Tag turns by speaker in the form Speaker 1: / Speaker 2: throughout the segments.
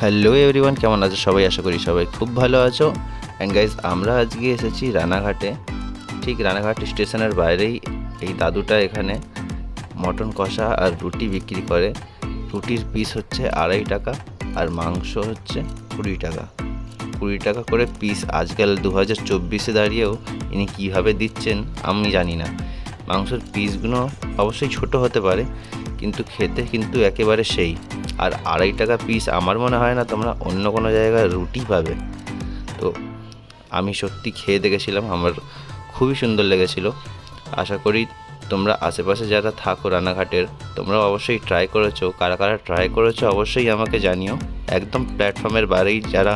Speaker 1: Hello everyone, কেমন আছো সবাই? আশা করি সবাই খুব ভালো আছো। অ্যান্ড গাইজ, আমরা আজকে এসেছি রানাঘাটে। ঠিক রানাঘাট স্টেশনের বাইরেই এই দাদুটা এখানে মটন কষা আর রুটি বিক্রি করে। রুটির পিস হচ্ছে 2.5 টাকা আর মাংস হচ্ছে 20 টাকা। 20 টাকা করে পিস। আজকাল 2024-এ দাঁড়িয়েও ইনি কীভাবে দিচ্ছেন আমি জানি না। মাংসের পিসগুলো অবশ্যই ছোট হতে পারে, কিন্তু খেতে কিন্তু একেবারে সেই। আর 2.5 টাকা পিস, আমার মনে হয় না তোমরা অন্য কোনো জায়গায় রুটি পাবে। তো আমি সত্যি খেয়ে দেখেছিলাম, আমার খুবই সুন্দর লেগেছিল। আশা করি তোমরা আশেপাশে যারা থাকো রানাঘাটের, তোমরাও অবশ্যই ট্রাই করেছো। কারা কারা ট্রাই করেছো অবশ্যই আমাকে জানিও। একদম প্ল্যাটফর্মের বাইরেই, যারা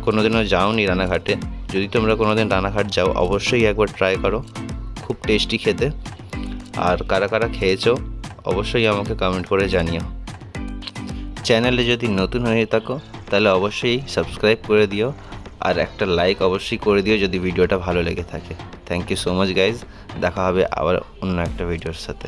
Speaker 1: কোনো দিনও যাওনি রানাঘাটে, যদি তোমরা কোনো দিন রানাঘাট যাও অবশ্যই একবার ট্রাই করো। খুব টেস্টি খেতে। আর কারা কারা খেয়েছো অবশ্যই আমাকে কমেন্ট করে জানিও। চ্যানেলে যদি নতুন হয়ে থাকো তাহলে অবশ্যই সাবস্ক্রাইব করে দিও, আর একটা লাইক অবশ্যই করে দিও যদি ভিডিওটা ভালো লেগে থাকে। Thank you so much guys. দেখা হবে আবার অন্য একটা ভিডিওর সাথে।